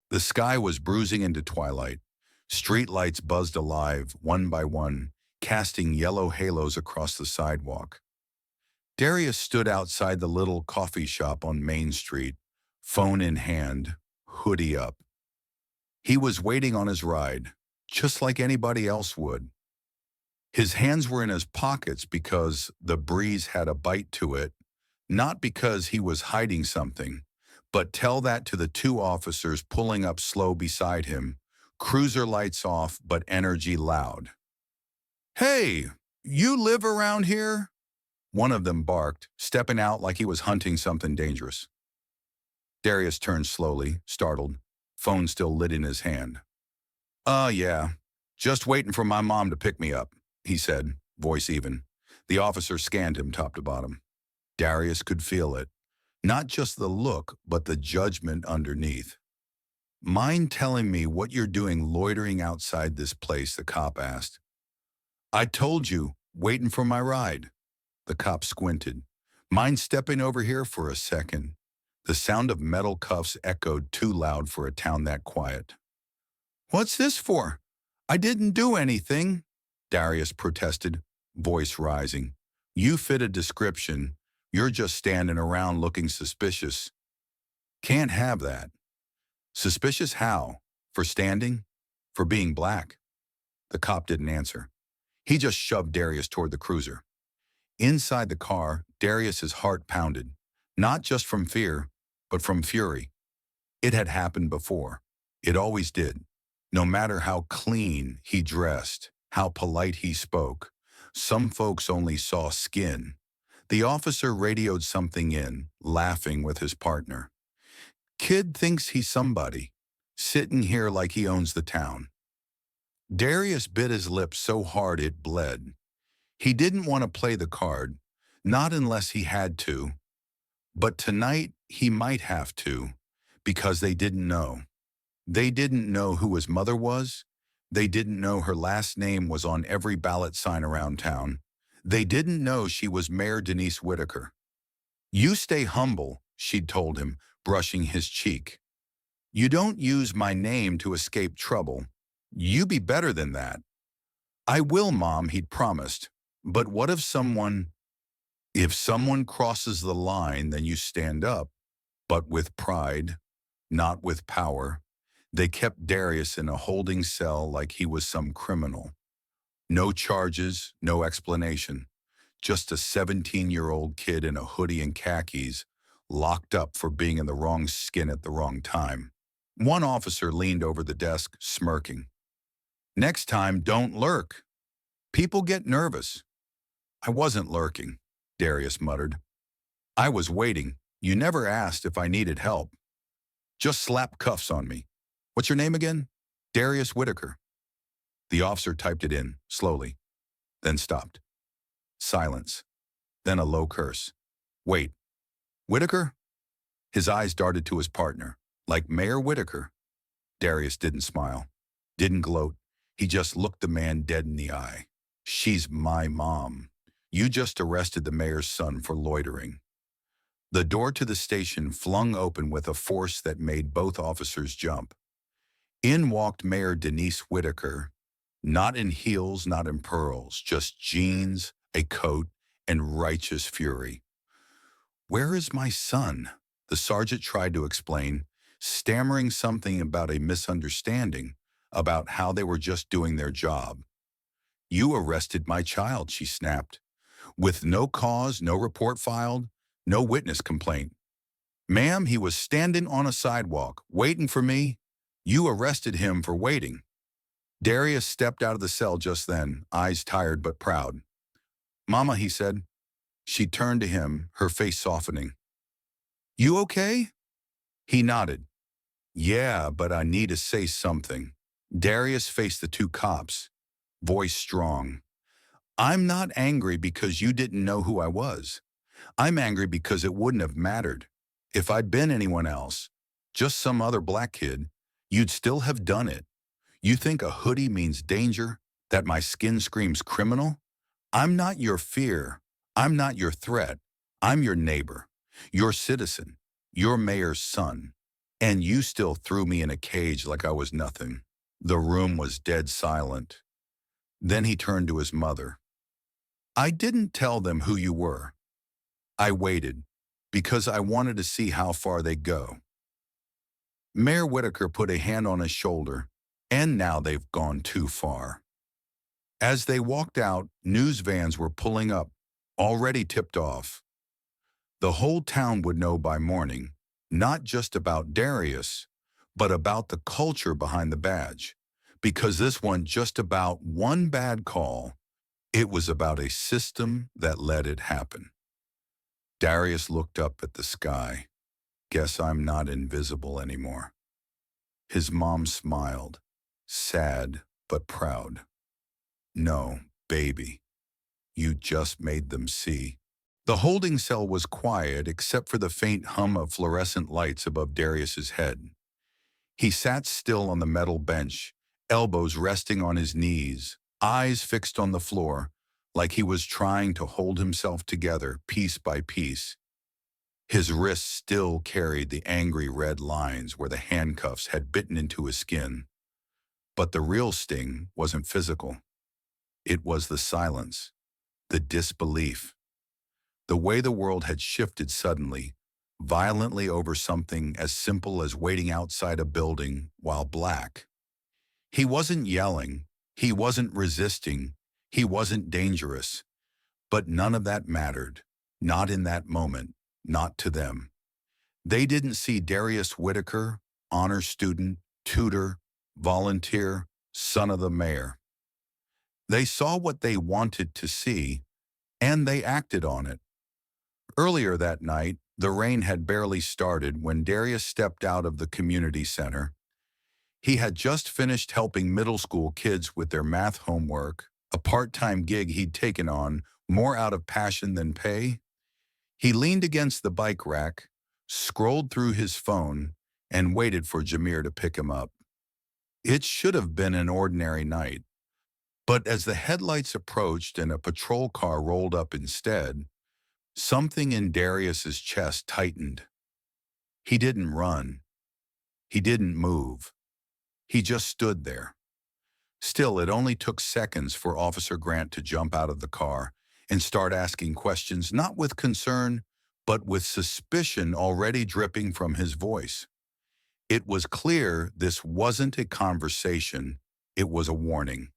The sky was bruising into twilight. Street lights buzzed alive, one by one, casting yellow halos across the sidewalk. Darius stood outside the little coffee shop on Main Street, phone in hand, hoodie up. He was waiting on his ride, just like anybody else would. His hands were in his pockets because the breeze had a bite to it, not because he was hiding something. But tell that to the two officers pulling up slow beside him, cruiser lights off but energy loud. "Hey, you live around here?" One of them barked, stepping out like he was hunting something dangerous. Darius turned slowly, startled, phone still lit in his hand. Yeah, just waiting for my mom to pick me up," he said, voice even. The officer scanned him top to bottom. Darius could feel it. Not just the look, but the judgment underneath. "Mind telling me what you're doing loitering outside this place?" the cop asked. "I told you, waiting for my ride." The cop squinted. "Mind stepping over here for a second?" The sound of metal cuffs echoed too loud for a town that quiet. "What's this for? I didn't do anything," Darius protested, voice rising. "You fit a description. You're just standing around looking suspicious." "Can't have that." "Suspicious how? For standing? For being black?" The cop didn't answer. He just shoved Darius toward the cruiser. Inside the car, Darius's heart pounded, not just from fear, but from fury. It had happened before. It always did. No matter how clean he dressed, how polite he spoke, some folks only saw skin. The officer radioed something in, laughing with his partner. "Kid thinks he's somebody, sitting here like he owns the town." Darius bit his lip so hard it bled. He didn't want to play the card, not unless he had to. But tonight he might have to, because they didn't know. They didn't know who his mother was. They didn't know her last name was on every ballot sign around town. They didn't know she was Mayor Denise Whitaker. "You stay humble," she'd told him, brushing his cheek. "You don't use my name to escape trouble. You be better than that." "I will, Mom," he'd promised. "But what if someone crosses the line, then you stand up, but with pride, not with power." They kept Darius in a holding cell like he was some criminal. No charges, no explanation. Just a 17-year-old kid in a hoodie and khakis, locked up for being in the wrong skin at the wrong time. One officer leaned over the desk, smirking. "Next time, don't lurk. People get nervous." "I wasn't lurking," Darius muttered. "I was waiting. You never asked if I needed help. Just slap cuffs on me. What's your name again?" "Darius Whitaker." The officer typed it in, slowly, then stopped. Silence. Then a low curse. "Wait, Whitaker?" His eyes darted to his partner. "Like Mayor Whitaker?" Darius didn't smile, didn't gloat. He just looked the man dead in the eye. "She's my mom. You just arrested the mayor's son for loitering." The door to the station flung open with a force that made both officers jump. In walked Mayor Denise Whitaker, not in heels, not in pearls, just jeans, a coat, and righteous fury. "Where is my son?" the sergeant tried to explain, stammering something about a misunderstanding, about how they were just doing their job. "You arrested my child," she snapped, "with no cause, no report filed, no witness complaint. Ma'am, he was standing on a sidewalk, waiting for me. You arrested him for waiting." Darius stepped out of the cell just then, eyes tired but proud. "Mama," he said. She turned to him, her face softening. "You okay?" He nodded. "Yeah, but I need to say something." Darius faced the two cops, voice strong. "I'm not angry because you didn't know who I was. I'm angry because it wouldn't have mattered. If I'd been anyone else, just some other black kid, you'd still have done it. You think a hoodie means danger, that my skin screams criminal? I'm not your fear. I'm not your threat. I'm your neighbor, your citizen, your mayor's son. And you still threw me in a cage like I was nothing." The room was dead silent. Then he turned to his mother. "I didn't tell them who you were. I waited, because I wanted to see how far they'd go." Mayor Whitaker put a hand on his shoulder, and now they've gone too far. As they walked out, news vans were pulling up, already tipped off. The whole town would know by morning, not just about Darius, but about the culture behind the badge. Because this wasn't just about one bad call, it was about a system that let it happen. Darius looked up at the sky. "Guess I'm not invisible anymore." His mom smiled, sad but proud. "No, baby, you just made them see." The holding cell was quiet except for the faint hum of fluorescent lights above Darius's head. He sat still on the metal bench, elbows resting on his knees, eyes fixed on the floor, like he was trying to hold himself together piece by piece. His wrists still carried the angry red lines where the handcuffs had bitten into his skin. But the real sting wasn't physical. It was the silence, the disbelief. The way the world had shifted suddenly, violently over something as simple as waiting outside a building while black. He wasn't yelling, he wasn't resisting, he wasn't dangerous. But none of that mattered, not in that moment, not to them. They didn't see Darius Whitaker, honor student, tutor, volunteer, son of the mayor. They saw what they wanted to see, and they acted on it. Earlier that night, the rain had barely started when Darius stepped out of the community center. He had just finished helping middle school kids with their math homework, a part-time gig he'd taken on, more out of passion than pay. He leaned against the bike rack, scrolled through his phone, and waited for Jameer to pick him up. It should have been an ordinary night, but as the headlights approached and a patrol car rolled up instead, something in Darius's chest tightened. He didn't run. He didn't move. He just stood there. Still, it only took seconds for Officer Grant to jump out of the car and start asking questions, not with concern, but with suspicion already dripping from his voice. It was clear this wasn't a conversation, it was a warning.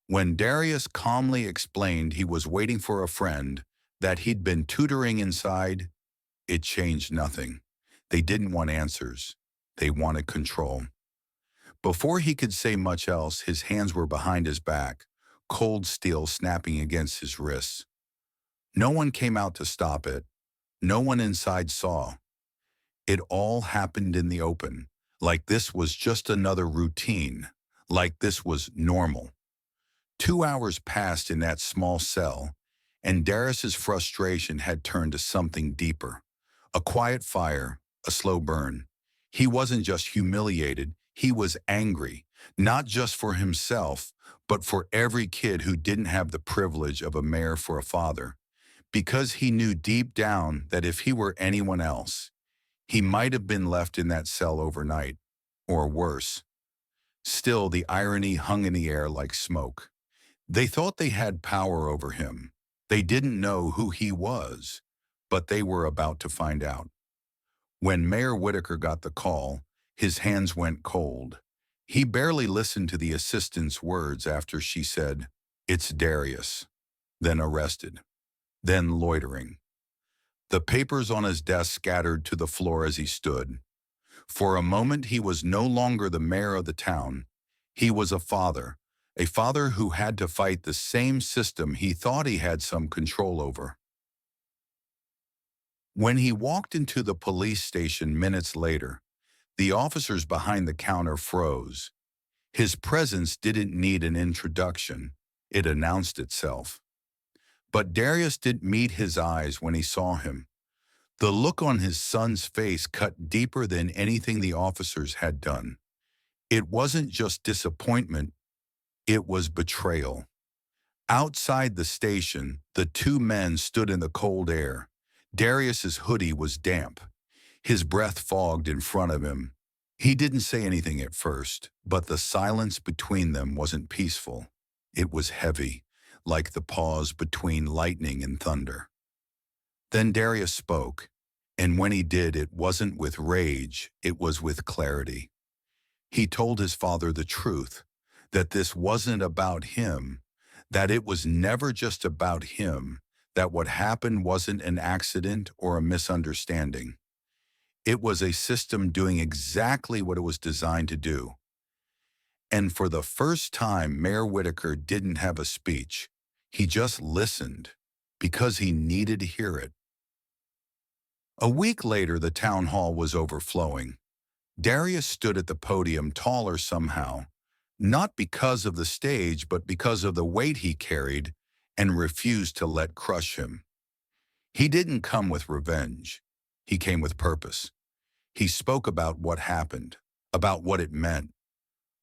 When Darius calmly explained he was waiting for a friend, that he'd been tutoring inside, it changed nothing. They didn't want answers. They wanted control. Before he could say much else, his hands were behind his back, cold steel snapping against his wrists. No one came out to stop it. No one inside saw. It all happened in the open, like this was just another routine, like this was normal. 2 hours passed in that small cell, and Darius's frustration had turned to something deeper. A quiet fire, a slow burn. He wasn't just humiliated, he was angry, not just for himself, but for every kid who didn't have the privilege of a mayor for a father. Because he knew deep down that if he were anyone else, he might have been left in that cell overnight, or worse. Still, the irony hung in the air like smoke. They thought they had power over him. They didn't know who he was, but they were about to find out. When Mayor Whitaker got the call, his hands went cold. He barely listened to the assistant's words after she said, "It's Darius," then arrested, then loitering. The papers on his desk scattered to the floor as he stood. For a moment, he was no longer the mayor of the town. He was a father who had to fight the same system he thought he had some control over. When he walked into the police station minutes later, the officers behind the counter froze. His presence didn't need an introduction. It announced itself. But Darius didn't meet his eyes when he saw him. The look on his son's face cut deeper than anything the officers had done. It wasn't just disappointment, it was betrayal. Outside the station, the two men stood in the cold air. Darius's hoodie was damp. His breath fogged in front of him. He didn't say anything at first, but the silence between them wasn't peaceful. It was heavy, like the pause between lightning and thunder. Then Darius spoke, and when he did, it wasn't with rage, it was with clarity. He told his father the truth, that this wasn't about him, that it was never just about him, that what happened wasn't an accident or a misunderstanding. It was a system doing exactly what it was designed to do. And for the first time, Mayor Whitaker didn't have a speech. He just listened, because he needed to hear it. A week later, the town hall was overflowing. Darius stood at the podium taller somehow, not because of the stage, but because of the weight he carried and refused to let crush him. He didn't come with revenge. He came with purpose. He spoke about what happened, about what it meant,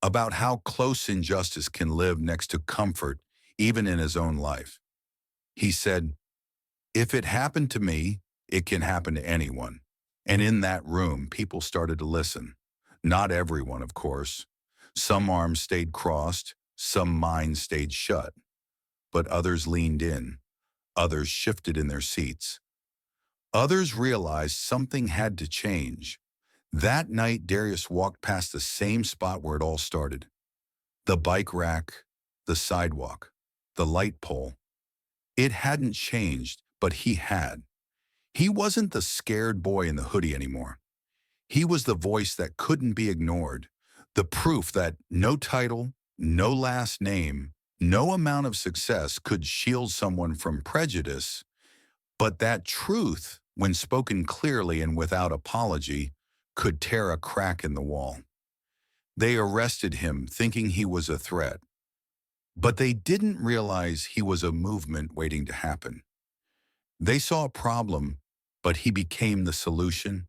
about how close injustice can live next to comfort, even in his own life. He said, "If it happened to me, it can happen to anyone." And in that room, people started to listen. Not everyone, of course. Some arms stayed crossed, some minds stayed shut. But others leaned in. Others shifted in their seats. Others realized something had to change. That night, Darius walked past the same spot where it all started. The bike rack, the sidewalk, the light pole. It hadn't changed, but he had. He wasn't the scared boy in the hoodie anymore. He was the voice that couldn't be ignored, the proof that no title, no last name, no amount of success could shield someone from prejudice, but that truth, when spoken clearly and without apology, could tear a crack in the wall. They arrested him thinking he was a threat, but they didn't realize he was a movement waiting to happen. They saw a problem, but he became the solution.